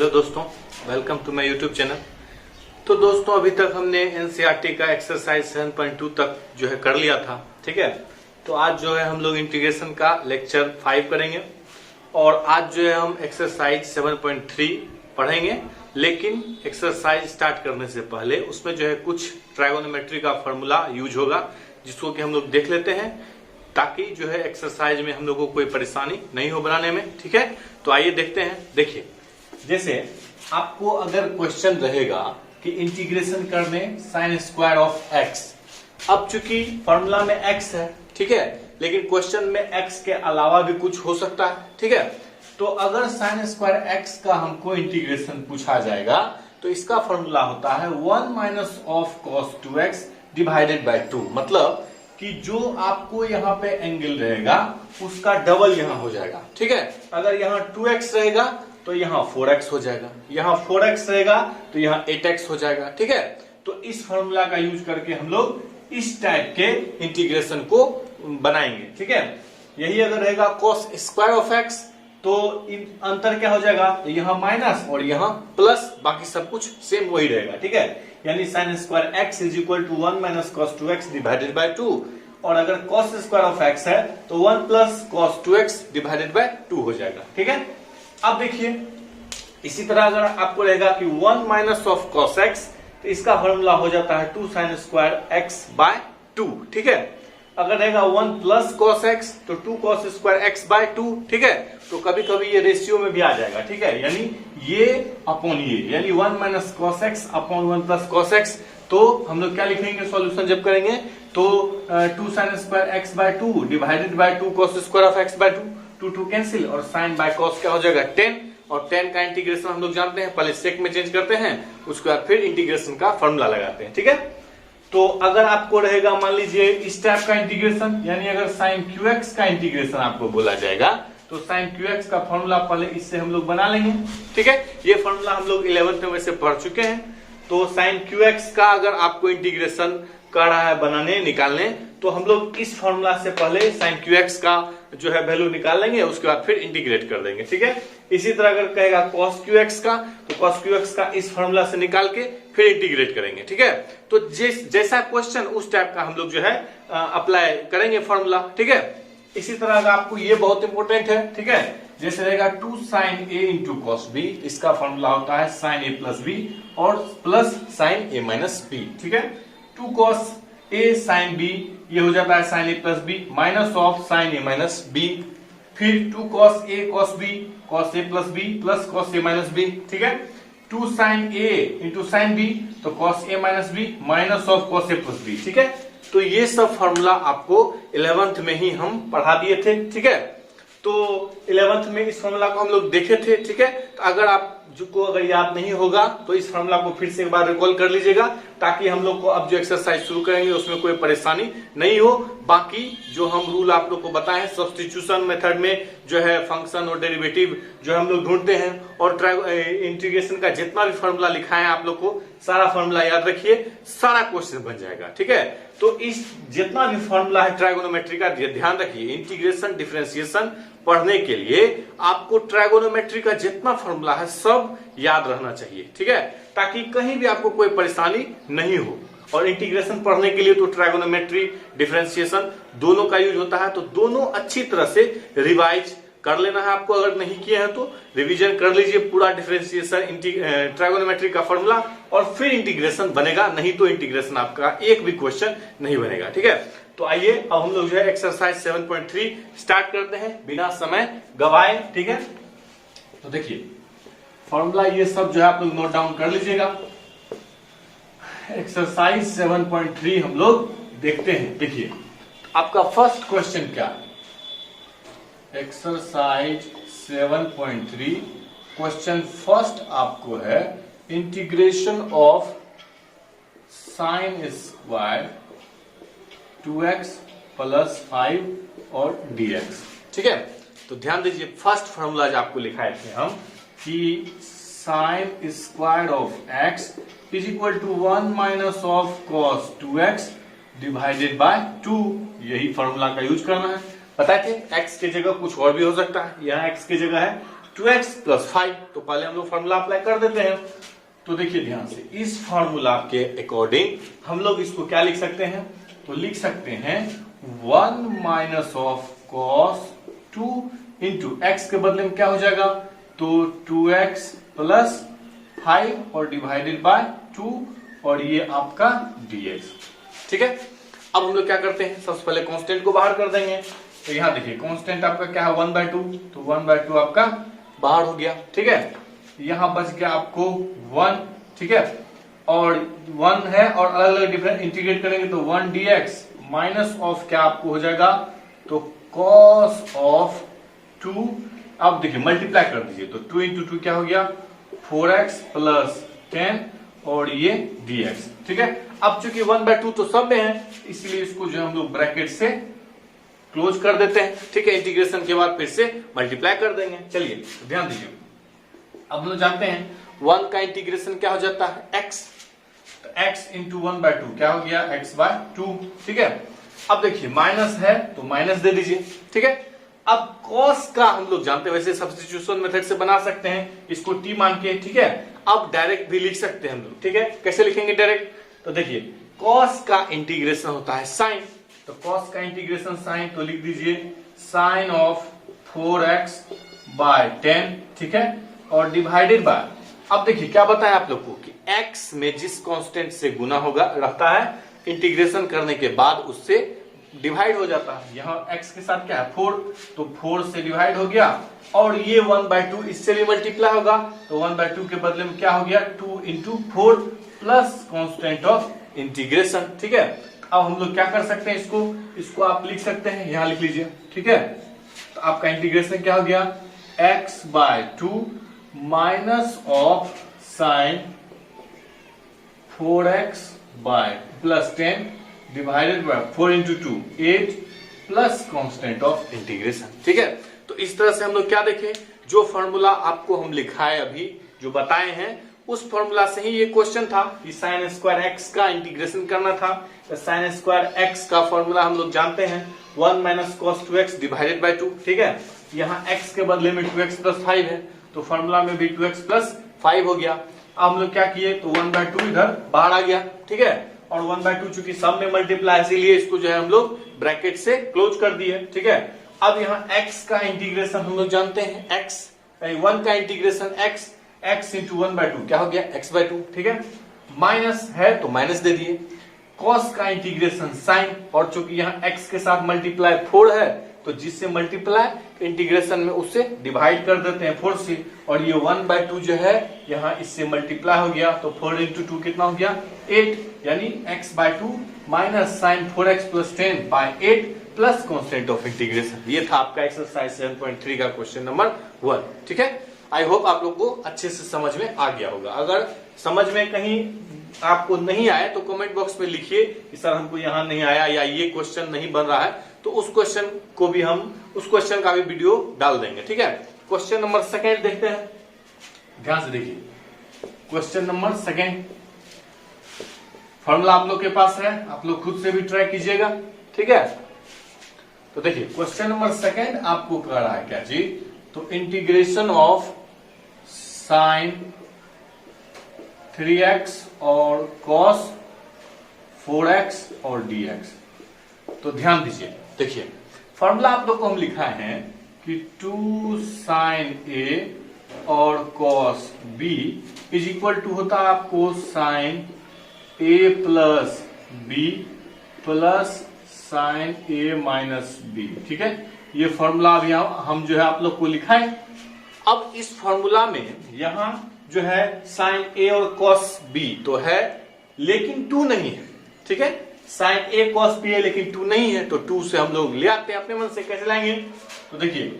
Hello दोस्तों, welcome to my YouTube channel. तो दोस्तों अभी तक हमने एनसीईआरटी का एक्सरसाइज 7.2 तक जो है कर लिया था, ठीक है। तो आज जो है हम लोग इंटीग्रेशन का लेक्चर 5 करेंगे और आज जो है हम एक्सरसाइज 7.3 पढ़ेंगे। लेकिन एक्सरसाइज स्टार्ट करने से पहले उसमें जो है कुछ ट्राइगोनोमेट्री का फॉर्मूला यूज होगा, जिसको कि हम लोग देख लेते हैं ताकि जो है एक्सरसाइज में हम लोगों को कोई परेशानी नहीं हो बनाने में, ठीक है। तो आइए देखते हैं। देखिए, जैसे आपको अगर क्वेश्चन रहेगा कि इंटीग्रेशन करने साइन स्क्वायर ऑफ एक्स, अब चूंकि फॉर्मूला में एक्स है, ठीक है, लेकिन क्वेश्चन में एक्स के अलावा भी कुछ हो सकता है, ठीक है। तो अगर साइन स्क्वायर एक्स का हमको इंटीग्रेशन पूछा जाएगा तो इसका फॉर्मूला होता है 1 minus of cos 2x divided by 2। मतलब कि जो आपको यहाँ पे एंगल रहेगा उसका डबल यहाँ हो जाएगा, ठीक है। अगर यहाँ 2x रहेगा तो यहाँ 4x हो जाएगा, यहाँ 4x रहेगा तो यहाँ 8x हो जाएगा, ठीक है। तो इस फॉर्मूला का यूज करके हम लोग इस टाइप के इंटीग्रेशन को बनाएंगे, ठीक है। यही अगर रहेगा cos स्क्वायर ऑफ x तो अंतर क्या हो जाएगा, यहाँ माइनस और यहाँ प्लस, बाकी सब कुछ सेम वही रहेगा, ठीक है। यानी sine square x is equal to 1 minus cos 2x divided by 2, और अगर cos स्क्वायर ऑफ x है तो 1 plus cos 2x divided by 2 हो जाएगा, ठीक है। अब देखिए, इसी तरह अगर आपको रहेगा कि 1 माइनस ऑफ कॉस x तो इसका फॉर्मूला हो जाता है 2 साइन स्क्वायर x बाय 2, ठीक है। अगर रहेगा 1 प्लस कॉस x तो 2 कॉस स्क्वायर x बाय 2, ठीक है। तो कभी कभी ये रेशियो में भी आ जाएगा, ठीक है, यानी ये अपॉन ये, यानी 1 minus cos x upon 1 plus cos x। तो हम लोग क्या लिखेंगे सॉल्यूशन जब करेंगे तो 2 sine square x by 2 divided by 2 cos square of x by 2, 2 cancel और साइन बाय कॉस क्या हो जाएगा 10, और 10 का इंटीग्रेशन हम लोग जानते हैं, पहले सेक में चेंज करते हैं, उसके बाद फिर इंटीग्रेशन का फॉर्मूला लगाते हैं, ठीक है। तो अगर आपको रहेगा मान लीजिए इस टाइप का इंटीग्रेशन, यानी अगर साइन qx का इंटीग्रेशन आपको बोला जाएगा तो साइन qx का फॉर्मूला पहले इससे हम लोग बना लेंगे, ठीक है। ये फॉर्मूला हम लोग 11th में वैसे पढ़ चुके हैं। तो साइन qx का अगर आपको इंटीग्रेशन कर रहा है बनाने निकालने, तो हम लोग इस फॉर्मूला से पहले साइन qx का जो है वैल्यू निकाल लेंगे, उसके बाद फिर इंटीग्रेट कर देंगे, ठीक है। इसी तरह अगर कहेगा cos qx का तो cos qx का इस फॉर्मूला से निकाल के फिर इंटीग्रेट करेंगे, ठीक है। तो जैसा क्वेश्चन उस टाइप का हम लोग जो है अप्लाई करेंगे फॉर्मूला, ठीक है। इसी तरह अगर आपको ये बहुत इंपॉर्टेंट है, ठीक है, जैसे रहेगा 2 sine a into cos B, इसका फॉर्मूला होता है साइन a प्लस बी और plus sine a minus B, ठीक है। 2 कॉस a साइन b, ये हो जाता है sine a plus B minus of sine a minus B, फिर 2 cos a cos b cos a plus B plus cos a minus B, ठीक है। 2 sine a into sine b तो cos a minus B minus of cos a plus B, ठीक है। तो ये सब formula आपको 11th में ही हम पढ़ा दिए थे, ठीक है। तो 11th में इस फॉर्मूला को हम लोग देखे थे, ठीक है। तो अगर आप को अगर याद नहीं होगा तो इस फॉर्मूला को फिर से एक बार रिकॉल कर लीजिएगा, ताकि हम लोग को अब जो एक्सरसाइज शुरू करेंगे उसमें कोई परेशानी नहीं हो। बाकी जो हम रूल आप लोग को बताए, सब्स्टिट्यूशन मेथड में जो है फंक्शन और डेरिवेटिव जो हम लोग ढूंढते हैं, और इंटीग्रेशन का जितना भी फॉर्मूला लिखा है आप लोग को सारा फॉर्मूला याद रखिए, सारा क्वेश्चन बन जाएगा, ठीक है। तो इस जितना भी फॉर्मूला है ट्राइगोनोमेट्री का ध्यान रखिए। इंटीग्रेशन डिफरेंशिएशन पढ़ने के लिए आपको ट्राइगोनोमेट्री का जितना फॉर्मूला है सब याद रहना चाहिए, ठीक है, ताकि कहीं भी आपको कोई परेशानी नहीं हो। और इंटीग्रेशन पढ़ने के लिए तो ट्राइगोनोमेट्री डिफरेंशिएशन दोनों का यूज होता है, तो दोनों अच्छी तरह से रिवाइज कर लेना है आपको। अगर नहीं किए हैं तो रिवीजन कर लीजिए पूरा डिफरेंशिएशन ट्राइगोनोमेट्री का फॉर्मूला, और फिर इंटीग्रेशन बनेगा, नहीं तो इंटीग्रेशन आपका एक भी क्वेश्चन नहीं बनेगा, ठीक है। तो आइए अब हम लोग जो है एक्सरसाइज 7.3 स्टार्ट करते हैं बिना समय गवाए, ठीक है। तो देखिए फॉर्मूला ये सब जो है आप लोग नोट डाउन कर लीजिएगा। एक्सरसाइज 7.3 हम लोग देखते हैं। देखिए आपका फर्स्ट क्वेश्चन क्या है, एक्सरसाइज 7.3 क्वेश्चन फर्स्ट आपको है integration of sine square 2x plus 5 और dx, ठीक है। तो ध्यान दीजिए, फर्स्ट फॉर्मूला जो आपको लिखाए थे हम कि sine square of x is equal to 1 minus of cos 2x divided by 2, यही फॉर्मूला का यूज करना है। बताए थे x के जगह कुछ और भी हो सकता है, यहाँ x की जगह है 2x प्लस 5। तो पहले हम लोग फॉर्मूला अप्लाई कर देते हैं। तो देखिए ध्यान से, इस फॉर्मूला के अकॉर्डिंग हम लोग इसको क्या लिख सकते हैं, तो लिख सकते हैं 1 minus of cos 2 into x के बदले में क्या हो जाएगा, तो 2x प्लस 5 और डिवाइडेड बाय 2 और ये आपका dx। ठीक है, अब हम लोग क्या करते हैं, सबसे पहले कांस्टेंट को बाहर कर देंगे। तो यहाँ देखिए कांस्टेंट आपका क्या है 1/2, तो 1/2 आपका बाहर हो गया। ठीक है, यहाँ बच गया आपको 1। ठीक है, और 1 है और अलग अलग डिफरेंट इंटीग्रेट करेंगे तो 1 dx माइनस ऑफ क्या आपको हो जाएगा, तो cos ऑफ 2। अब देखिए मल्टीप्लाई कर दीजिए, तो 2 इंटू 2 क्या हो गया 4x प्लस 10 और ये dx। ठीक है, अब चूंकि 1/2 तो सब में है, इसलिए इसको जो हम लोग ब्रैकेट से क्लोज कर देते हैं। ठीक है, इंटीग्रेशन के बाद फिर से मल्टीप्लाई कर देंगे। चलिए ध्यान दीजिए, अब हम लोग जानते हैं 1 का इंटीग्रेशन क्या हो जाता है x, तो x इंटू 1/2 क्या हो गया x/2। ठीक है, अब देखिए माइनस है तो माइनस दे दीजिए। ठीक है, अब cos का हम लोग जानते हैं, वैसे सब्स्टिट्यूशन मेथड से बना सकते हैं इसको t मान के। ठीक है, अब डायरेक्ट भी लिख सकते हैं हम लोग। ठीक है, कैसे लिखेंगे डायरेक्ट, तो देखिए cos का इंटीग्रेशन होता है sin, तो cos का इंटीग्रेशन sin, तो लिख दीजिए sin ऑफ 4x/10। ठीक है, और डिवाइडेड बाय, अब देखिए क्या बताया आप लोग को कि x में जिस कांस्टेंट से गुना होगा रहता है, इंटीग्रेशन करने के बाद उससे डिवाइड हो जाता है। यहाँ x के साथ क्या है 4, तो 4 से डिवाइड हो गया और ये 1/2 इससे भी मल्टीप्लाई होगा, तो 1/2 के बदले में क्या हो गया 2 into 4 plus constant of integration. ठीक है, अब हम लोग क्या कर सकते हैं, इसको आप लिख सकते हैं, यहां लिख लीजिए। ठीक है, तो आपका इंटीग्रेशन क्या हो गया x/2 minus of sign 4x plus 10 divided by 4 into 2 8 plus constant of integration. ठीक है, तो इस तरह से हम लोग क्या देखें, जो फॉर्मूला आपको हम लिखाए अभी जो बताए हैं उस फॉर्मूला से ही ये क्वेश्चन था कि साइन स्क्वायर एक्स का इंटीग्रेशन करना था। तो साइन स्क्वायर एक्स का फॉर्मूला हम लोग जानते हैं 1 minus cos 2x divided by 2। ठीक है, यहाँ x के बदले में 2x प्लस 5 है, तो फॉर्मूला में भी 2x प्लस 5 हो गया। अब हम लोग क्या किए, तो 1/2 इधर बाहर आ गया। ठीक है, और 1/2 चूंकि सब में मल्टीप्लाई, इसीलिए इसको जो है हम लोग ब्रैकेट से क्लोज कर दिए। ठीक है, अब यहाँ x का इंटीग्रेशन हम लोग जानते हैं, x 1 का इंटीग्रेशन x इंटू 1/2 क्या हो गया x/2। ठीक है, माइनस है तो माइनस दे दिए, cos का इंटीग्रेशन sin, और चूंकि यहाँ x के साथ मल्टीप्लाई 4 है तो जिससे मल्टीप्लाई इंटीग्रेशन में उससे डिवाइड कर देते हैं 4 से, और ये 1/2 जो है यहाँ इससे मल्टीप्लाई हो गया, तो 4 इंटू 2 कितना हो गया 8, यानी x/2 minus sine 4x plus 10 by 8 plus constant of integration. ये था आपका एक्सरसाइज 7.3 का क्वेश्चन नंबर 1। ठीक है, आई होप आप लोग को अच्छे से समझ में आ गया होगा। अगर समझ में कहीं आपको नहीं आया तो कमेंट बॉक्स में लिखिए कि सर हमको यहाँ नहीं आया या ये क्वेश्चन नहीं बन रहा है, तो उस क्वेश्चन का भी वीडियो डाल देंगे। ठीक है, क्वेश्चन नंबर 2 देखते हैं, ध्यान से देखिए। क्वेश्चन नंबर 2 फॉर्मूला आप लोग के पास है, आप लोग खुद से भी ट्राई कीजिएगा। ठीक है, तो देखिए क्वेश्चन नंबर 2 आपको कह रहा है क्या जी, तो इंटीग्रेशन ऑफ साइन 3x और cos 4x और dx। तो ध्यान दीजिए, देखिए फॉर्मूला आप लोग को हम लिखा है कि 2 साइन a और cos b is equal to होता है आपको sine a plus b plus sine a minus b। ठीक है, ये फॉर्मूला अभी हम जो है आप लोग को लिखा है। अब इस फॉर्मूला में यहां जो है साइन a और cos b तो है लेकिन 2 नहीं है। ठीक है, साइन a cos b है लेकिन 2 नहीं है, तो 2 से हम लोग ले आते हैं अपने मन से। कैसे लाएंगे, तो देखिए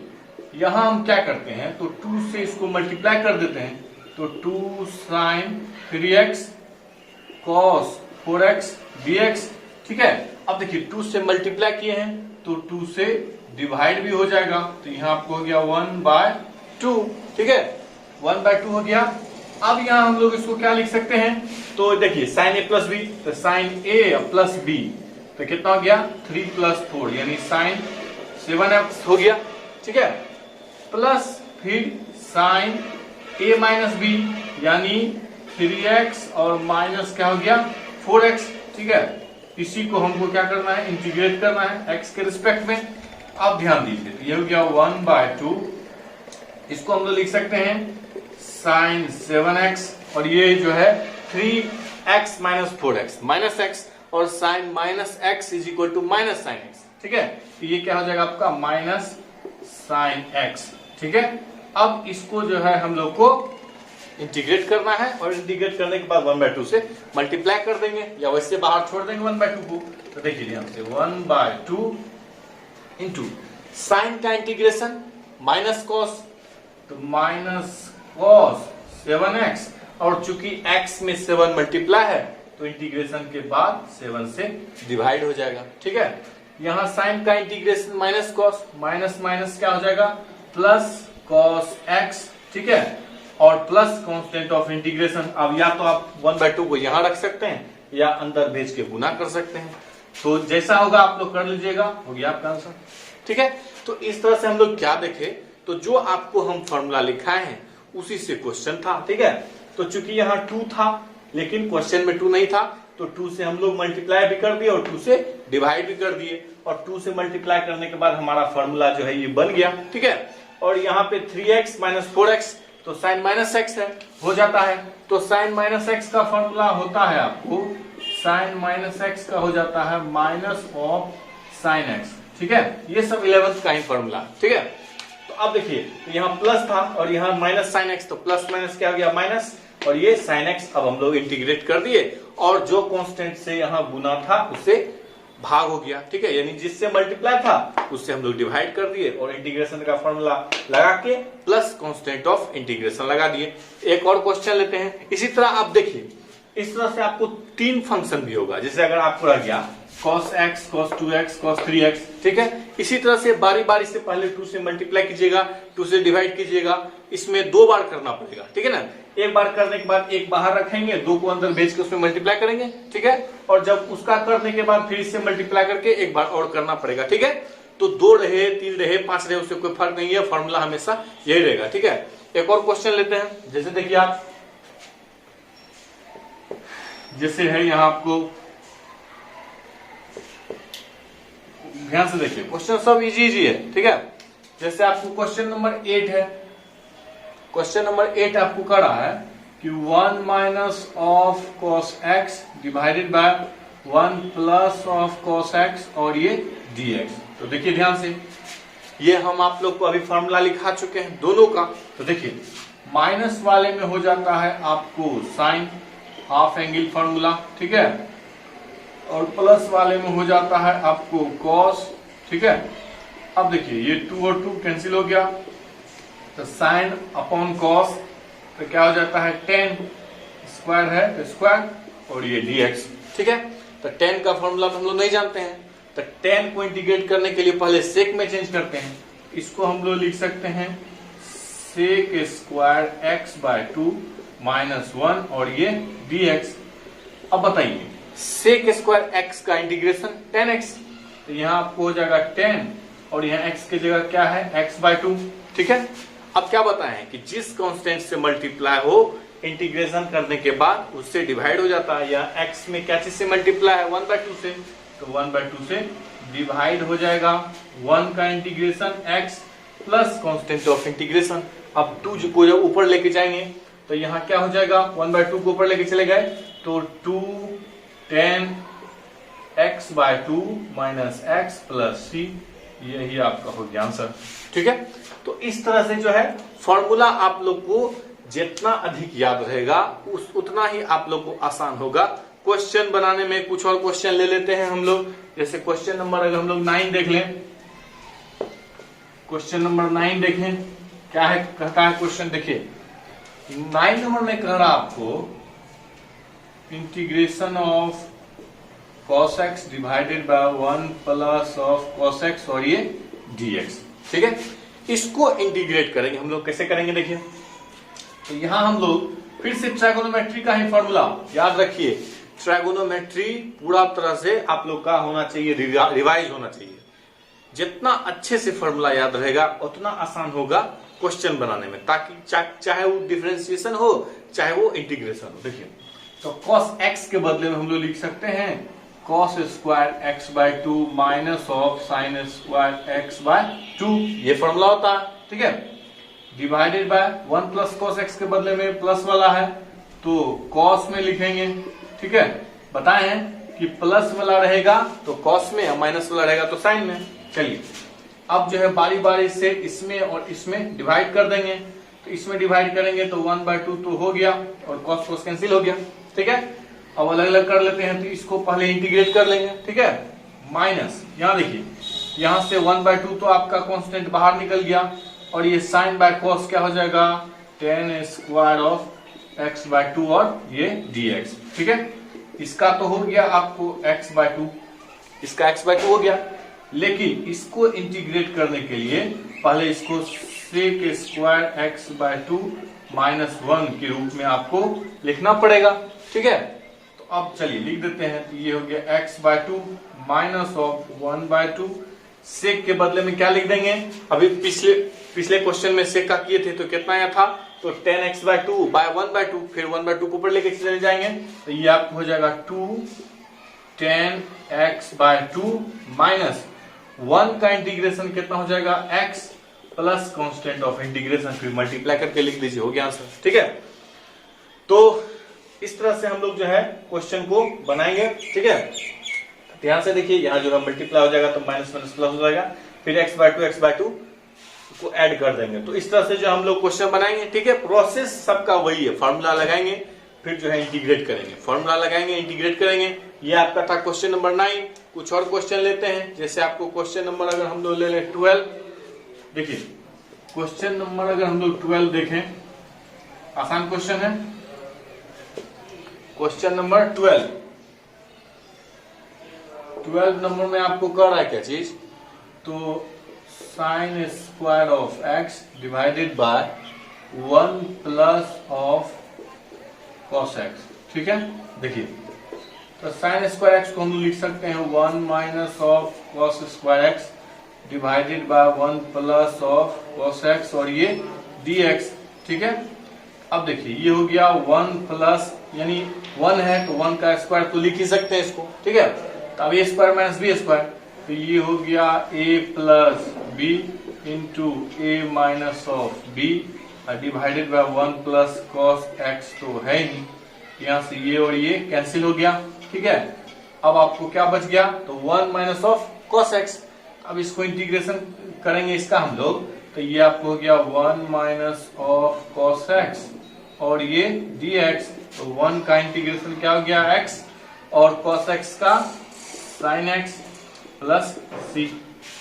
यहां हम क्या करते हैं, तो 2 से इसको मल्टीप्लाई कर देते हैं, तो 2 sign 3x cos 4x dx। ठीक है, अब देखिए 2 से मल्टीप्लाई किए हैं तो 2 से डिवाइड भी हो जाएगा, तो यहाँ आपको हो गया 1/2। ठीक है, 1/2 हो गया। अब यहाँ हम लोग इसको क्या लिख सकते हैं, तो देखिए साइन a प्लस b, तो साइन a प्लस b तो कितना हो गया 3 प्लस 4 यानी साइन 7x हो गया। ठीक है, प्लस फिर साइन a माइनस बी, यानी 3x और माइनस क्या हो गया 4x। ठीक है, इसी को हमको क्या करना है, इंटीग्रेट करना है x के रिस्पेक्ट में। अब ध्यान दीजिए, ये हो गया 1/2, इसको हम लोग लिख सकते हैं साइन 7x, और ये जो है 3x minus 4x minus x, और sine minus x is equal to minus sine x। ठीक है, तो ये क्या हो जाएगा आपका माइनस साइन x। ठीक है, अब इसको जो है हम लोग को इंटीग्रेट करना है, और इंटीग्रेट करने के बाद 1/2 से मल्टीप्लाई कर देंगे, या वैसे बाहर छोड़ देंगे 1/2 को। तो देखिए ध्यान से 1/2 इंटू साइन का इंटीग्रेशन माइनस कॉस, तो माइनस कॉस 7x, और चूंकि x में 7 मल्टीप्लाई है तो इंटीग्रेशन के बाद 7 से डिवाइड हो जाएगा। ठीक है, यहाँ साइन का integration minus cos, minus minus क्या हो जाएगा प्लस कॉस x। ठीक है, और प्लस कांस्टेंट ऑफ इंटीग्रेशन। अब या तो आप 1/2 को यहां रख सकते हैं, या अंदर भेज के गुना कर सकते हैं, तो जैसा होगा आप लोग कर लीजिएगा, हो गया आपका आंसर। ठीक है, तो इस तरह से हम लोग क्या देखे, तो जो आपको हम फॉर्मूला लिखाए हैं उसी से क्वेश्चन था। ठीक है, तो चूंकि यहाँ 2 था लेकिन क्वेश्चन में 2 नहीं था, तो 2 से हम लोग मल्टीप्लाई भी कर दिए और 2 से डिवाइड भी कर दिए, और 2 से मल्टीप्लाई करने के बाद हमारा फॉर्मूला जो है ये बन गया। ठीक है, और यहाँ पे 3x माइनस 4x, तो साइन माइनस x है, हो जाता है। तो साइन माइनस x का फॉर्मूला होता है आपको, साइन माइनस x का हो जाता है माइनस ऑफ साइन x। ठीक है, ये सब 11th का ही फॉर्मूला। ठीक है, तो अब देखिए, तो यहाँ प्लस था और यहाँ माइनस साइन x, तो प्लस माइनस क्या हो गया माइनस, और ये साइन x अब हम लोग इंटीग्रेट कर दिए, और जो कांस्टेंट से यहाँ गुना था उससे भाग हो गया। ठीक है, यानी जिससे मल्टीप्लाई था उससे हम लोग डिवाइड कर दिए, और इंटीग्रेशन का फॉर्मूला लगा के प्लस कांस्टेंट ऑफ इंटीग्रेशन लगा दिए। एक और क्वेश्चन लेते हैं। इसी तरह आप देखिए, इस तरह से आपको 3 फंक्शन भी होगा, जैसे अगर आपको रह गया cos x, cos 2x, cos 3x। ठीक है, इसी तरह से बारी बारी से पहले 2 से मल्टीप्लाई कीजिएगा, 2 से डिवाइड कीजिएगा, इसमें 2 बार करना पड़ेगा। ठीक है ना, एक बार करने के बाद एक बाहर रखेंगे, 2 को अंदर भेज के उसमें मल्टीप्लाई करेंगे। ठीक है, और जब उसका करने के बाद फिर इससे मल्टीप्लाई करके एक बार और करना पड़ेगा। ठीक है, तो 2 रहे, 3 रहे, 5 रहे, उससे कोई फर्क नहीं है, फॉर्मूला हमेशा यही रहेगा। ठीक है, एक और क्वेश्चन लेते हैं। जैसे देखिए आप, जैसे है यहाँ आपको ध्यान से देखिए, क्वेश्चन सब इजी है। ठीक है, जैसे आपको क्वेश्चन नंबर 8 है, क्वेश्चन नंबर 8 आपको कर रहा है कि 1 minus of cos x divided by 1 plus of cos x, और ये dx। तो देखिए ध्यान से, ये हम आप लोग को अभी फॉर्मूला लिखा चुके हैं दोनों का। तो देखिए, माइनस वाले में हो जाता है आपको साइन, हाफ एंगल फॉर्मूला। ठीक है, और प्लस वाले में हो जाता है आपको कॉस। ठीक है, अब देखिए ये 2 और 2 कैंसिल हो गया, तो साइन अपॉन कॉस, तो क्या हो जाता है 10, स्क्वायर है तो स्क्वायर, और ये dx। ठीक है, तो 10 का फॉर्मूला तो हम लोग नहीं जानते हैं, तो 10 को इंटीग्रेट करने के लिए पहले सेक में चेंज करते हैं। इसको हम लोग लिख सकते हैं सेक स्क्वायर x/2 माइनस 1, और ये dx। अब बताइए, सेक स्क्वायर x का इंटीग्रेशन 10x, तो यहाँ आपको हो जाएगा 10, और यहाँ x की जगह क्या है x/2। ठीक है, अब क्या बताएं कि जिस कांस्टेंट से मल्टीप्लाई हो इंटीग्रेशन करने के बाद उससे डिवाइड हो जाता है, या x में क्या चीज से मल्टीप्लाई है 1/2 से, तो 1/2 से डिवाइड हो जाएगा। 1 का integration x plus constant of integration. अब 2 को जब ऊपर लेके जाएंगे तो यहाँ क्या हो जाएगा, 1/2 को ऊपर लेके चले गए तो 2 10 x/2 minus x plus c, यही आपका हो गया आंसर। ठीक है, तो इस तरह से जो है फॉर्मूला आप लोग को जितना अधिक याद रहेगा उतना ही आप लोग को आसान होगा क्वेश्चन बनाने में। कुछ और क्वेश्चन ले लेते हैं हम लोग, जैसे क्वेश्चन नंबर अगर हम लोग 9 देख लें, क्वेश्चन नंबर 9 देखें क्या है, कहता है क्वेश्चन। देखिए 9 नंबर में कह रहा आपको integration of cos x divided by 1 plus of cos x, और ये dx। ठीक है, इसको इंटीग्रेट करेंगे हम लोग। कैसे करेंगे देखिए, तो यहां हम लोग फिर से ट्राइगोनोमेट्री का ही फॉर्मूला याद रखिए। ट्राइगोनोमेट्री पूरा तरह से आप लोग का होना चाहिए, रिवाइज होना चाहिए। जितना अच्छे से फॉर्मूला याद रहेगा उतना आसान होगा क्वेश्चन बनाने में, ताकि चाहे वो डिफरेंशिएशन हो चाहे वो इंटीग्रेशन हो। देखिए, तो cos x के बदले में हम लोग लिख सकते हैं cos square x by 2 minus of sine square x by 2, ये फॉर्मूला होता है, ठीक है। Divided by 1 plus cos x के बदले में प्लस वाला है तो cos में लिखेंगे, ठीक है। बताए हैं कि प्लस वाला रहेगा तो cos में, माइनस वाला रहेगा तो साइन में। चलिए अब जो है बारी बारी से इसमें और इसमें डिवाइड कर देंगे। तो इसमें डिवाइड करेंगे तो 1/2 तो हो गया और cos cos कैंसिल हो गया, ठीक है। अब अलग अलग कर लेते हैं, तो इसको पहले इंटीग्रेट कर लेंगे, ठीक है। माइनस, यहाँ देखिए, यहाँ से 1/2 तो आपका कांस्टेंट बाहर निकल गया और ये साइन बाय cos क्या हो जाएगा, tan स्क्वायर ऑफ x/2 और ये dx, ठीक है। इसका तो हो गया आपको x/2, इसका x/2 हो गया, लेकिन इसको इंटीग्रेट करने के लिए पहले इसको sec स्क्वायर x/2 माइनस 1 के रूप में आपको लिखना पड़ेगा, ठीक है। तो अब चलिए लिख देते हैं, तो ये हो गया x/2 माइनस ऑफ 1/2, sec के बदले में क्या लिख देंगे, अभी पिछले क्वेश्चन में sec का किए थे तो कितना आया था, तो tan x/2 बाय 1/2, फिर 1/2 को ऊपर लेके चले जाएंगे तो ये आपको हो जाएगा 2 tan x/2 माइनस 1 का इंटीग्रेशन कितना हो जाएगा x plus constant of integration, फिर मल्टीप्लाई करके लिख दीजिए, हो गया आंसर, ठीक है। तो इस तरह से हम लोग जो है क्वेश्चन को बनाएंगे, ठीक है। ध्यान से देखिए, यहाँ जो है मल्टीप्लाई हो जाएगा तो माइनस माइनस प्लस हो जाएगा, फिर x/2 को ऐड कर देंगे। तो इस तरह से जो हम लोग क्वेश्चन बनाएंगे, ठीक है। प्रोसेस सबका वही है, फॉर्मूला लगाएंगे फिर जो है इंटीग्रेट करेंगे, फॉर्मूला लगाएंगे इंटीग्रेट करेंगे। ये आपका था क्वेश्चन नंबर 9। कुछ और क्वेश्चन लेते हैं, जैसे आपको क्वेश्चन नंबर अगर हम लोग ले लें 12, देखिए क्वेश्चन नंबर अगर हम लोग 12 देखें, आसान क्वेश्चन है। क्वेश्चन नंबर 12 नंबर में आपको कह रहा है क्या चीज, तो sign square of x divided by 1 plus of cos x, ठीक है। देखिए, तो साइन स्क्वायर x को हम लिख सकते हैं 1 minus of cos square x divided by 1 plus of cos x और ये dx, ठीक है। अब देखिए ये हो गया 1 प्लस, यानी 1 है तो 1 का स्क्वायर तो लिख ही सकते हैं इसको, ठीक है। तो अब a square minus b square, तो ये हो गया a plus b into a minus of b divided by 1 plus cos x तो है ही, यहाँ से ये और ये कैंसिल हो गया, ठीक है। अब आपको क्या बच गया, तो 1 माइनस ऑफ cos x। अब इसको इंटीग्रेशन करेंगे इसका हम लोग, तो ये आपको हो गया 1 माइनस ऑफ cos x और ये dx, तो 1 का इंटीग्रेशन क्या हो गया x और cos x का sin x प्लस c,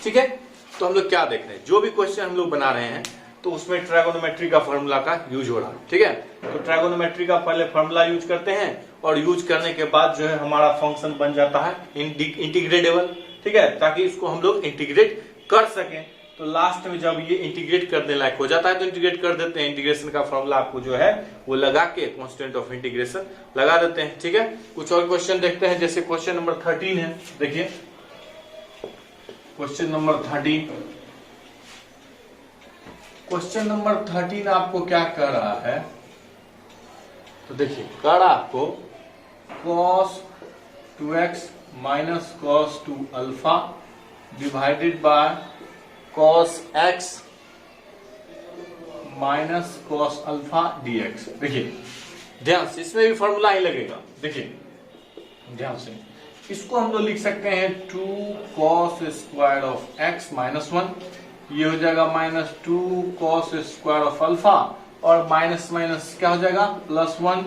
ठीक है। तो हम लोग क्या देख रहे हैं, जो भी क्वेश्चन हम लोग बना रहे हैं तो उसमें ट्रायगोनोमेट्री का फॉर्मूला का यूज हो रहा है, ठीक है। तो ट्रायगोनोमेट्री का पहले फॉर्मूला यूज करते हैं और यूज करने के बाद जो है हमारा फंक्शन बन जाता है इंटीग्रेटेबल, ठीक है, ताकि इसको हम लोग इंटीग्रेट कर सकें। तो लास्ट में जब ये इंटीग्रेट करने लायक हो जाता है तो इंटीग्रेट कर देते हैं। इंटीग्रेशन का फॉर्मूला आपको जो है वो लगा के कांस्टेंट ऑफ इंटीग्रेशन लगा देते हैं, ठीक है। कुछ और क्वेश्चन देखते हैं, जैसे क्वेश्चन नंबर 13 है। देखिए क्वेश्चन नंबर 13, क्वेश्चन नंबर 13 आपको क्या कर रहा है, तो देखिए कर रहा आपको cos 2x minus cos 2 alpha divided by cos x minus cos alpha dx। देखिए ध्यान से, इसमें भी फॉर्मूला ही लगेगा, देखिए ध्यान से। इसको हम लोग लिख सकते हैं 2 cos square of x minus 1, ये हो जाएगा minus 2 cos square of alpha और माइनस माइनस क्या हो जाएगा plus 1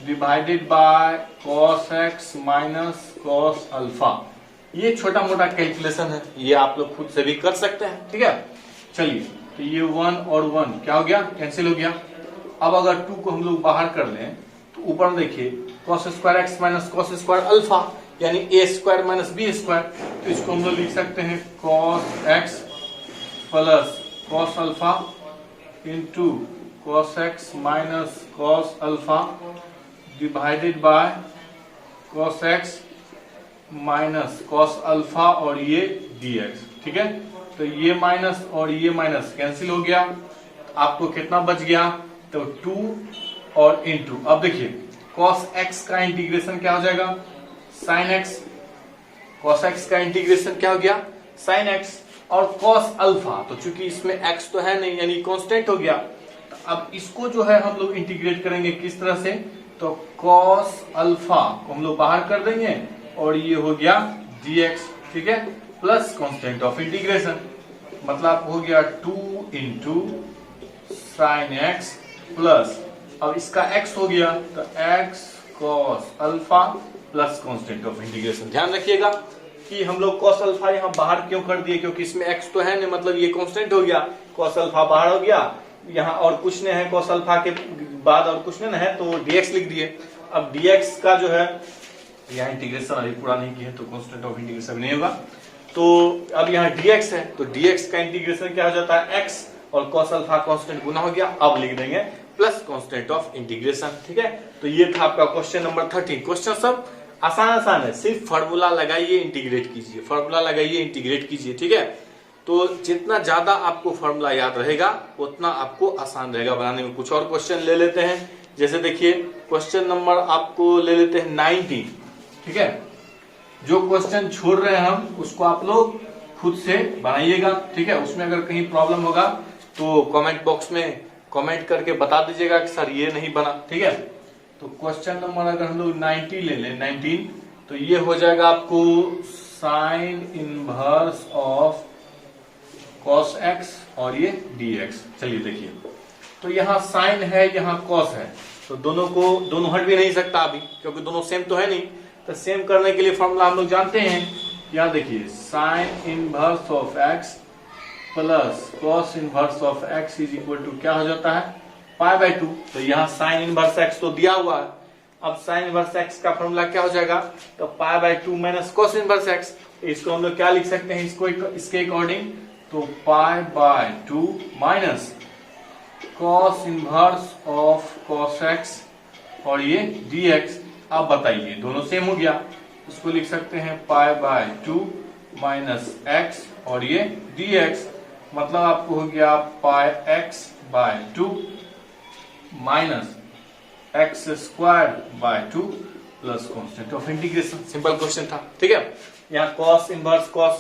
divided by cos x minus cos alpha. ये छोटा मोटा कैलकुलेशन है, ये आप लोग खुद से भी कर सकते हैं, ठीक है। चलिए, तो ये 1 और 1 क्या हो गया, कैंसिल हो गया। अब अगर 2 को हम लोग बाहर कर लें तो ऊपर देखिए cos square x minus cos square alpha, यानी a square minus b square. तो इसको हम लोग लिख सकते हैं cos x plus cos alpha into cos x minus cos alpha divided by cos x minus cos alpha और ये dx, ठीक है। तो ये माइनस और ये माइनस कैंसिल हो गया। आपको कितना बच गया, तो 2 और इंटू, अब देखिए cos x का इंटीग्रेशन क्या हो जाएगा, sin x, cos x का इंटीग्रेशन क्या हो गया, sin x, और cos अल्फा, तो चूंकि इसमें x तो है नहीं यानी कांस्टेंट हो गया, तो अब इसको जो है हम लोग इंटीग्रेट करेंगे किस तरह से, तो cos अल्फा को हम लोग बाहर कर देंगे और ये हो गया dx, ठीक है, प्लस कांस्टेंट ऑफ इंटीग्रेशन, मतलब हो गया 2 इंटू साइन एक्स प्लस, अब इसका x हो गया तो x cos alpha plus constant of integration. ध्यान रखिएगा कि हम लोग cos अल्फा यहाँ बाहर क्यों कर दिए, क्योंकि इसमें x तो है नहीं, मतलब ये कांस्टेंट हो गया, cos अल्फा बाहर हो गया, यहाँ और कुछ नहीं है, cos अल्फा के बाद और कुछ नहीं है, तो dx लिख दिए। अब dx का जो है यहाँ इंटीग्रेशन अभी पूरा नहीं किया तो कांस्टेंट ऑफ इंटीग्रेशन नहीं होगा, तो अब यहाँ dx है, तो dx का इंटीग्रेशन क्या हो जाता है, x और cos अल्फा कांस्टेंट गुना हो गया, अब लिख देंगे प्लस कांस्टेंट ऑफ इंटीग्रेशन, ठीक है। तो ये था आपका क्वेश्चन नंबर 13। क्वेश्चन सब आसान है, सिर्फ फार्मूला लगाइए इंटीग्रेट कीजिए, फार्मूला लगाइए इंटीग्रेट कीजिए, ठीक है। तो जितना ज्यादा आपको फार्मूला याद रहेगा उतना आपको आसान रहेगा बनाने में। कुछ और क्वेश्चन ले लेते हैं, जैसे देखिए क्वेश्चन नंबर आपको ले लेते हैं 19, ठीक है। जो क्वेश्चन छोड़ रहे हैं हम उसको आप लोग खुद से बनाइएगा, ठीक है। उसमें अगर कहीं प्रॉब्लम होगा तो कमेंट बॉक्स में कमेंट करके बता दीजिएगा कि सर ये नहीं बना, ठीक है। तो क्वेश्चन नंबर अगर हम लोग 90 ले लें 19, तो ये हो जाएगा आपको sign inverse of cos x और ये dx। चलिए देखिए, तो यहाँ साइन है यहाँ cos है, तो दोनों हट भी नहीं सकता अभी, क्योंकि दोनों सेम तो है नहीं, तो सेम करने के लिए फॉर्मूला हम लोग जानते हैं। यहाँ देखिए sine inverse of x plus cos inverse of x is equal to क्या हो जाता है, π/2। तो यहाँ साइन इनवर्स x तो दिया हुआ है, अब साइन इनवर्स x का फॉर्मूला क्या हो जाएगा, तो π/2 माइनस cos इनवर्स x, इसको हम लोग क्या लिख सकते हैं, इसको इसके अकॉर्डिंग, तो π/2 minus cos inverse of cos x और ये dx। अब बताइए दोनों सेम हो गया, इसको लिख सकते हैं π/2 माइनस x और ये dx, मतलब आपको हो गया πx/2 minus x²/2 plus constant of integration. Simple question था, ठीक है। यहाँ cos इनवर्स cos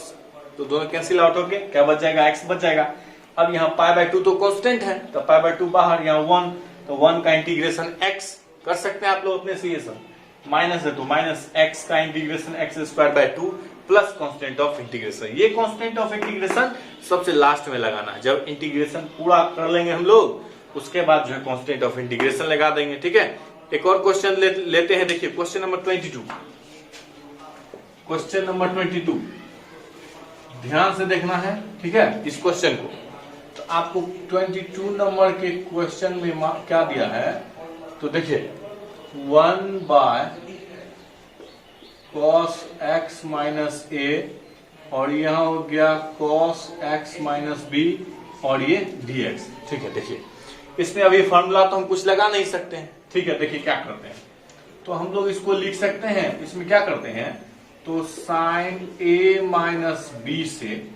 तो दोनों कैंसिल आउट हो गए, क्या बच जाएगा, x बच जाएगा। अब यहाँ π/2 तो कांस्टेंट है, तो π/2 बाहर, यहाँ 1, तो 1 का इंटीग्रेशन x कर सकते हैं आप लोग अपने से, ये सब माइनस है तो माइनस x का integration x²/2 plus constant of integration. ये कांस्टेंट ऑफ इंटीग्रेशन सबसे लास्ट में लगाना है, जब इंटीग्रेशन पूरा कर लेंगे हम लोग उसके बाद जो है कांस्टेंट ऑफ इंटीग्रेशन लगा देंगे, ठीक है। एक और क्वेश्चन लेते हैं, देखिए क्वेश्चन नंबर 22। क्वेश्चन नंबर 22 ध्यान से देखना है, ठीक है, इस क्वेश्चन को। तो आपको 22 नंबर के क्वेश्चन में क्या दिया है, तो देखिए 1/cos x माइनस a और यहाँ हो गया cos x माइनस b और ये dx, ठीक है। देखिए इसमें अभी फॉर्मूला तो हम कुछ लगा नहीं सकते हैं, ठीक है। देखिए क्या करते हैं, तो हम लोग इसको लिख सकते हैं, इसमें क्या करते हैं, तो साइन a माइनस b से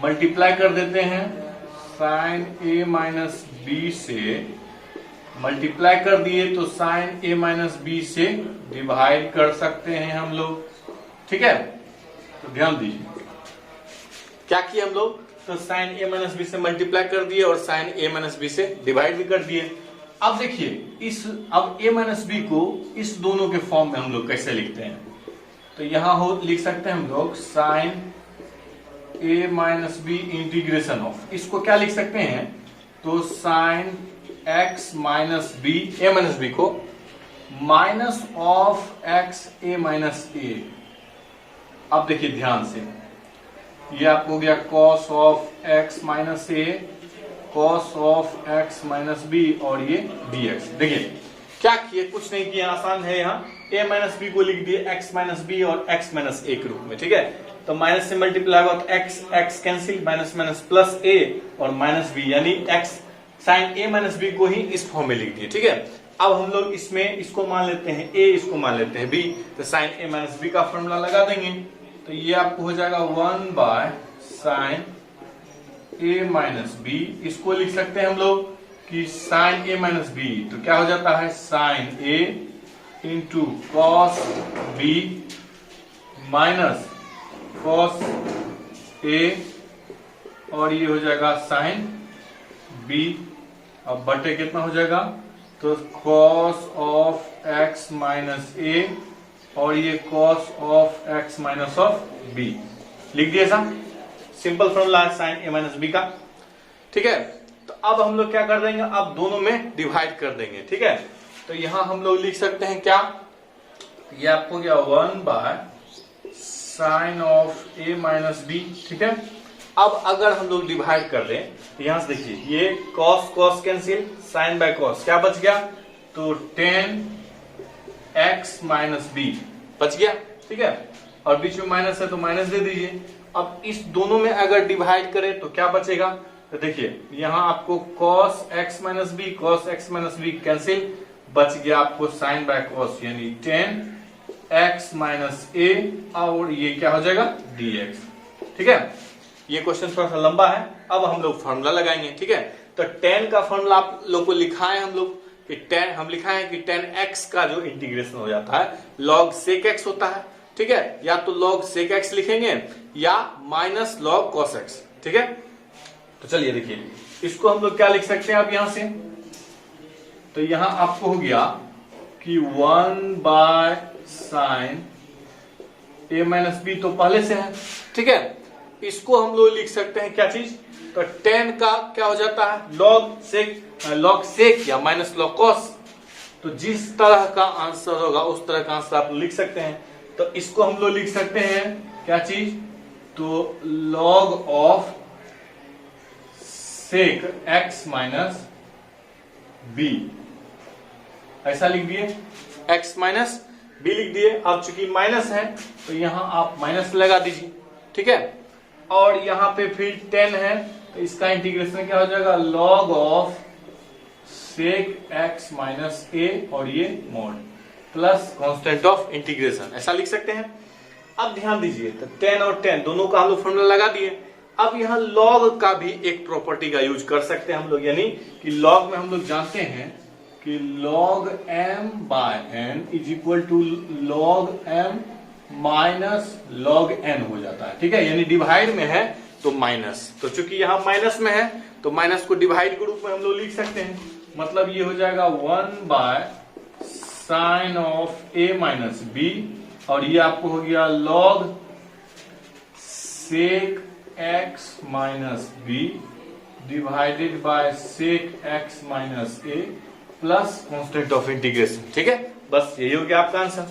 मल्टीप्लाई कर देते हैं, साइन a माइनस b से मल्टीप्लाई कर दिए तो साइन a माइनस b से डिवाइड कर सकते हैं हम लोग, ठीक है। तो ध्यान दीजिए क्या किए हम लोग, तो साइन a माइनस b से मल्टीप्लाई कर दिए और साइन a माइनस b से डिवाइड भी कर दिए। अब देखिए अब a माइनस b को इस दोनों के फॉर्म में हम लोग कैसे लिखते हैं, तो यहाँ लिख सकते हैं हम लोग sine a minus b integration of, इसको क्या लिख सकते हैं, तो sine x minus b, a minus b को minus of x a minus a। अब देखिए ध्यान से, ये आपको हो गया cos of x minus a, cos of x minus b और ये dx। देखिए क्या किए, कुछ नहीं किया, आसान है। यहाँ a माइनस b को लिख दिए x माइनस b और x माइनस a के रूप में, ठीक है। तो माइनस से मल्टीप्लाई होगा तो x cancel, minus minus plus a और माइनस b, यानी x sine a minus b को ही इस फॉर्म में लिख दिए, ठीक है। अब हम लोग इसमें इसको मान लेते हैं a, इसको मान लेते हैं b, तो साइन a माइनस b का फॉर्मूला लगा देंगे, तो ये आपको हो जाएगा 1/sin ए माइनस बी, इसको लिख सकते हैं हम लोग कि साइन ए माइनस बी, तो क्या हो जाता है sine A into cos B minus cos A, और ये हो जाएगा साइन बी। अब बटे कितना हो जाएगा, तो cos of X minus A, और ये cos of X minus of B लिख दिया। ऐसा सिंपल फॉर्मूला है साइन ए माइनस बी का। ठीक है, तो अब हम लोग क्या कर देंगे, अब दोनों में डिवाइड कर देंगे। ठीक है, तो यहां हम लोग लिख सकते हैं क्या, ये आपको क्या 1 by sine of A minus B. ठीक है, अब अगर हम लोग डिवाइड कर दें तो यहां से देखिए ये cos cos cancel, sine by cos क्या बच गया, तो 10x माइनस बी बच गया। ठीक है, और बीच में माइनस है तो माइनस दे दीजिए। अब इस दोनों में अगर डिवाइड करें तो क्या बचेगा, तो देखिए यहां आपको cos x minus B cos x minus B cancel, बच गया आपको साइन बाय कॉस यानी 10x माइनस ए, और ये क्या हो जाएगा dx। ठीक है, ये क्वेश्चन थोड़ा सा लंबा है, अब हम लोग फॉर्मूला लगाएंगे। ठीक है, तो 10 का फॉर्मूला आप लोग को लिखा है हम लोग कि 10 हम लिखा है कि 10x का जो इंटीग्रेशन हो जाता है log sec x होता है। ठीक है, या तो log sec x लिखेंगे या माइनस log cos x। ठीक है, तो चलिए देखिए इसको हम लोग क्या लिख सकते हैं अब यहां से, तो यहां आपको हो गया कि 1 by sine A minus B तो पहले से है। ठीक है, इसको हम लोग लिख सकते हैं क्या चीज, तो 10 का क्या हो जाता है log sec या माइनस log cos, तो जिस तरह का आंसर होगा उस तरह का आंसर आप लिख सकते हैं। तो इसको हम लोग लिख सकते हैं क्या चीज, तो log of sec x minus B, ऐसा लिख दिए, x माइनस बी लिख दिए। अब चूंकि माइनस है तो यहां आप माइनस लगा दीजिए। ठीक है, और यहां पे फिर 10 है तो इसका इंटीग्रेशन क्या हो जाएगा, log of sec x minus A, और ये mod plus constant of integration, ऐसा लिख सकते हैं। अब ध्यान दीजिए, तो 10 और 10 दोनों का हम लोग फॉर्मूला लगा दिए। अब यहाँ log का भी एक प्रॉपर्टी का यूज कर सकते हैं हम लोग, यानी कि log में हम लोग जानते हैं कि log m by n is equal to log m minus log n हो जाता है। ठीक है, यानी डिवाइड में है तो माइनस, तो चूंकि यहाँ माइनस में है तो माइनस को डिवाइड के रूप में हम लोग लिख सकते हैं। मतलब ये हो जाएगा 1 by sine of A minus B, और ये आपको हो गया log sec x minus B divided by sec x minus A plus constant of integration. ठीक है, बस यही हो गया आपका आंसर।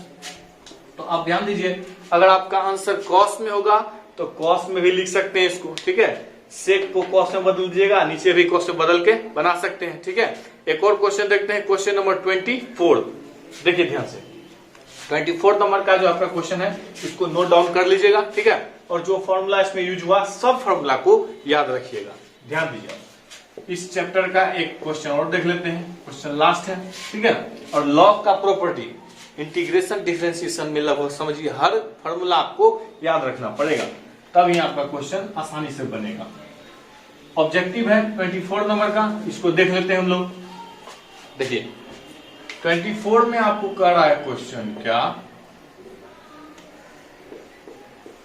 तो आप ध्यान दीजिए, अगर आपका आंसर कॉस में होगा तो कॉस में भी लिख सकते हैं इसको। ठीक है, सेक को कॉस में बदल दीजिएगा, नीचे भी कॉस में बदल के बना सकते हैं। ठीक है, एक और क्वेश्चन देखते हैं, क्वेश्चन नंबर 24। देखिए ध्यान से, 24 नंबर का जो आपका क्वेश्चन है इसको नोट डाउन कर लीजिएगा। ठीक है, और जो फॉर्मूला इसमें यूज हुआ सब फॉर्मूला को याद रखिएगा। ध्यान दीजिए, इस चैप्टर का एक क्वेश्चन और देख लेते हैं, क्वेश्चन लास्ट है। ठीक है, और लॉग का प्रॉपर्टी इंटीग्रेशन डिफरेंशिएशन में लगभग समझिए हर फॉर्मूला आपको याद रखना पड़ेगा, तभी आपका क्वेश्चन आसानी से बनेगा। ऑब्जेक्टिव है 24 नंबर का, इसको देख लेते हैं हम लोग। देखिए 24 में आपको कर रहा है क्वेश्चन क्या,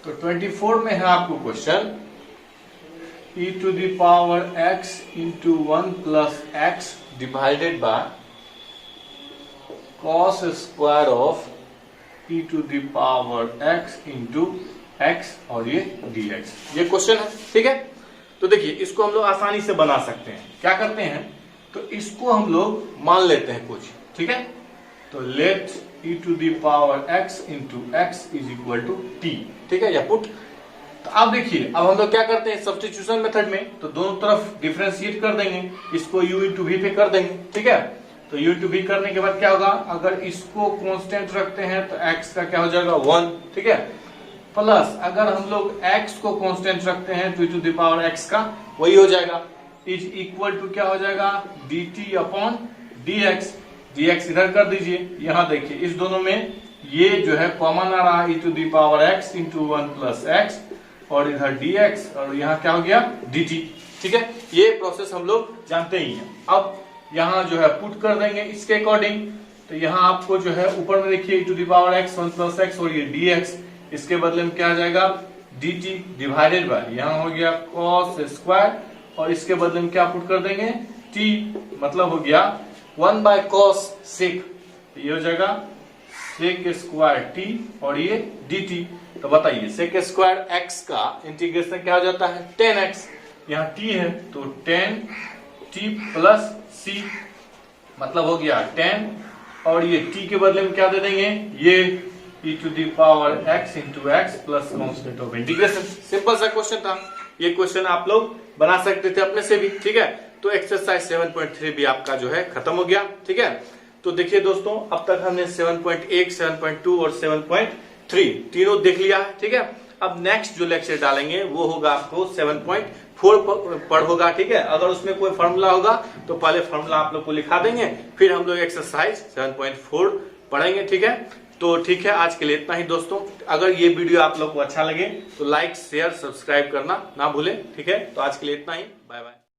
तो 24 में है आपको question e to the power x into 1 plus x divided by cos square of e to the power x into x, और ये dx, ये क्वेश्चन है। ठीक है, तो देखिए इसको हम लोग आसानी से बना सकते हैं। क्या करते हैं, तो इसको हम लोग मान लेते हैं कुछ। ठीक है, तो let e to the power x into x is equal to t। ठीक है, या पुट। तो अब देखिए, अब हम लोग क्या करते हैं सब्स्टिट्यूशन मेथड में, तो दोनों तरफ डिफरेंशिएट कर देंगे, इसको u इंटू v पे कर देंगे। ठीक है, तो u इंटू v करने के बाद क्या होगा, अगर इसको कांस्टेंट रखते हैं तो x का क्या हो जाएगा 1। ठीक है, प्लस अगर हम लोग x को कांस्टेंट रखते हैं तो e to the power x का वही हो जाएगा, इज इक्वल टू क्या हो जाएगा dt अपॉन dx। dx इधर कर दीजिए, यहां देखिए इस दोनों में ये जो है कॉमन आ रहा है e to the power x into 1 plus x, और इधर dx, और यहाँ क्या हो गया dt। ठीक है, ये प्रोसेस हम लोग जानते ही हैं। अब यहाँ जो है पुट कर देंगे इसके अकॉर्डिंग। तो यहाँ आपको जो है ऊपर में देखिए to the power x 1 plus x और ये dx, इसके बदले में क्या आ जाएगा dt डिवाइडेड बाय यहाँ हो गया cos स्क्वायर और इसके बदले में क्या पुट कर देंगे t, मतलब हो गया 1 बाय cos sec, ये हो जाएगा sec स्क्वायर t और ये dt। तो बताइए sec स्क्वायर x का इंटीग्रेशन क्या हो जाता है 10x, यहाँ t है तो 10t प्लस c, मतलब हो गया 10 और ये t के बदले में क्या दे देंगे ये e to the power x into x plus constant of integration. Simple सा क्वेश्चन था, ये क्वेश्चन आप लोग बना सकते थे अपने से भी, ठीक है। तो एक्सरसाइज 7.3 भी आपका जो है खत्म हो गया, ठीक है। तो देखिए दोस्तों, अब तक हमने 7.1, 7.2 और 7.3 तीनों देख लिया है, ठीक है। अब नेक्स्ट जो लेक्चर डालेंगे वो होगा आपको 7.4 पर होगा, ठीक है। अगर उसमें कोई फॉर्मूला होगा तो पहले फॉर्मूला आप लोग को लिखा देंगे, फिर हम लोग एक्सरसाइज 7.4 पढ़ेंगे, ठीक है। तो ठीक है, आज के लिए इतना ही दोस्तों। अगर ये वीडियो आप लोग को अच्छा लगे तो लाइक शेयर सब्सक्राइब करना ना भूलें, ठीक है। तो आज के लिए इतना ही, बाय बाय।